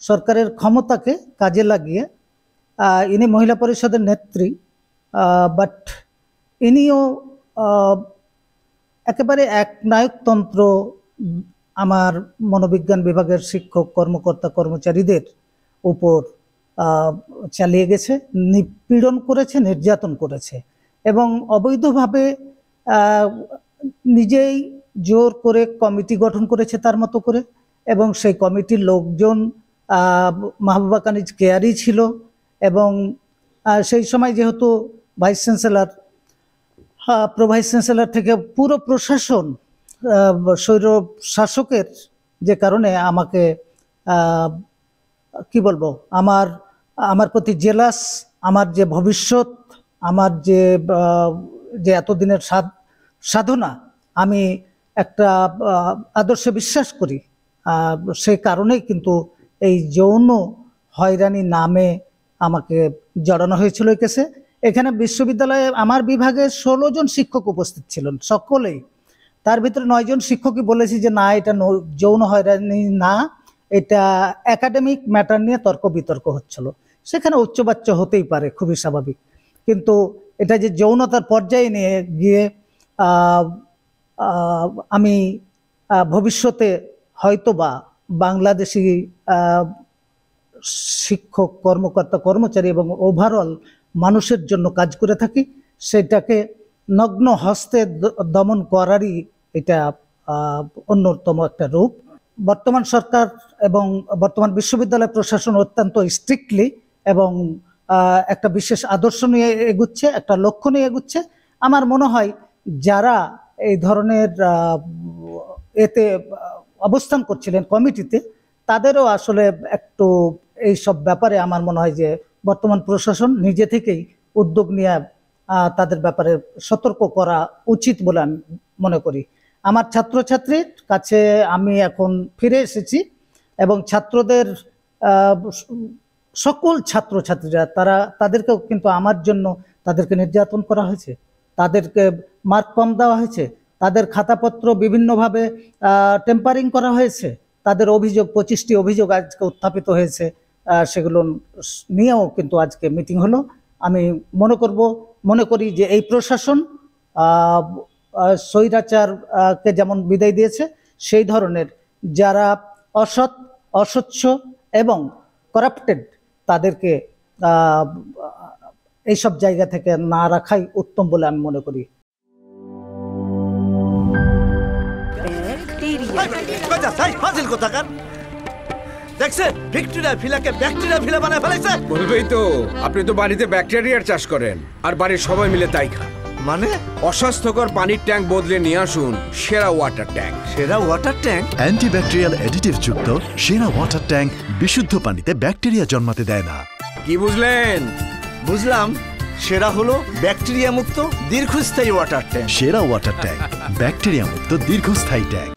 সরকারের ক্ষমতাকে কাজে লাগিয়ে ইনি মহিলা পরিষদের নেত্রী, বাট ইনিও একেবারে একনায়কতন্ত্র আমার মনোবিজ্ঞান বিভাগের শিক্ষক কর্মকর্তা কর্মচারীদের উপর চালিয়ে গেছে, নিপীড়ন করেছে, নির্যাতন করেছে এবং অবৈধভাবে নিজেই জোর করে কমিটি গঠন করেছে তার মতো করে, এবং সেই কমিটির লোকজন মাহবুবা কানিজ কেয়ারই ছিল। এবং সেই সময় যেহেতু vice chancellor, pro vice chancellor থেকে পুরো প্রশাসন স্বৈর শাসকের, যে কারণে আমাকে কি বলবো, আমার প্রতি জেলাস, আমার যে ভবিষ্যৎ, আমার যে এতদিনের সাধনা, আমি একটা আদর্শে বিশ্বাস করি, সেই কারণেই কিন্তু এই যৌন হয়রানি নামে আমাকে জড়ানো হয়েছিল এই কেসে। এখানে বিশ্ববিদ্যালয়ে আমার বিভাগে 16 জন শিক্ষক উপস্থিত ছিলেন, সকলেই। তার ভিতরে 9 জন শিক্ষকই বলেছি যে না, এটা যৌন হয়রানি না, এটা একাডেমিক ম্যাটার নিয়ে তর্ক বিতর্ক হচ্ছিল। সেখানে উচ্চবাচ্য হতেই পারে, খুবই স্বাভাবিক, কিন্তু এটা যে যৌনতার পর্যায়ে নিয়ে গিয়ে আমি ভবিষ্যতে হয়তোবা বাংলাদেশি শিক্ষক কর্মকর্তা কর্মচারী এবং ওভারঅল মানুষের জন্য কাজ করে থাকি, সেটাকে নগ্ন হস্তে দমন করারই এটা অন্যতম একটা রূপ। বর্তমান সরকার এবং বর্তমান বিশ্ববিদ্যালয় প্রশাসন অত্যন্ত স্ট্রিক্টলি এবং একটা বিশেষ আদর্শ নিয়ে এগুচ্ছে, একটা লক্ষ্য নিয়ে এগুচ্ছে। আমার মনে হয় যারা এই ধরনের এতে অবস্থান করছিলেন কমিটিতে, তাদেরও আসলে একটু এই সব ব্যাপারে আমার মনে হয় যে বর্তমান প্রশাসন নিজে থেকেই উদ্যোগ নিয়ে তাদের ব্যাপারে সতর্ক করা উচিত বলে আমি মনে করি। আমার ছাত্রছাত্রীর কাছে আমি এখন ফিরে এসেছি এবং ছাত্রদের সকল ছাত্রছাত্রীরা তাদেরকেও কিন্তু আমার জন্য তাদেরকে নির্যাতন করা হয়েছে, তাদেরকে মার্ক কম দেওয়া হয়েছে, তাদের খাতাপত্র বিভিন্নভাবে টেম্পারিং করা হয়েছে, তাদের অভিযোগ 25টি অভিযোগ আজকে উত্থাপিত হয়েছে, সেগুলো নিয়েও কিন্তু আজকে মিটিং হলো। আমি মনে করি যে এই প্রশাসন স্বৈরাচারকে যেমন বিদায় দিয়েছে, সেই ধরনের যারা অসৎ, অস্বচ্ছ এবং করাপ্টেড, তাদেরকে এইসব জায়গা থেকে না রাখাই উত্তম বলে আমি মনে করি। দেখছেন ভিক্টোরিয়া ভিলাকে ব্যাকটেরিয়া ভিলা বানায় ফেলেছে। বলবেই তো, আপনি তো বাড়িতে ব্যাকটেরিয়ার চাষ করেন আর বাড়ির সবাই মিলে তাই খান। মানে অস্বাস্থ্যকর পানির ট্যাঙ্ক বদলে নিয়ে আসুন সেরা ওয়াটার ট্যাঙ্ক। সেরা ওয়াটার ট্যাঙ্ক অ্যান্টিব্যাকটেরিয়াল অ্যাডিটিভ যুক্ত সেরা ওয়াটার ট্যাঙ্ক বিশুদ্ধ পানিতে ব্যাকটেরিয়া জন্মাতে দেয় না। কি বুঝলেন? বুঝলাম, সেরা হলো ব্যাকটেরিয়া মুক্ত দীর্ঘস্থায়ী ওয়াটার ট্যাঙ্ক। সেরা ওয়াটার ট্যাঙ্ক, ব্যাকটেরিয়া মুক্ত দীর্ঘস্থায়ী ট্যাঙ্ক।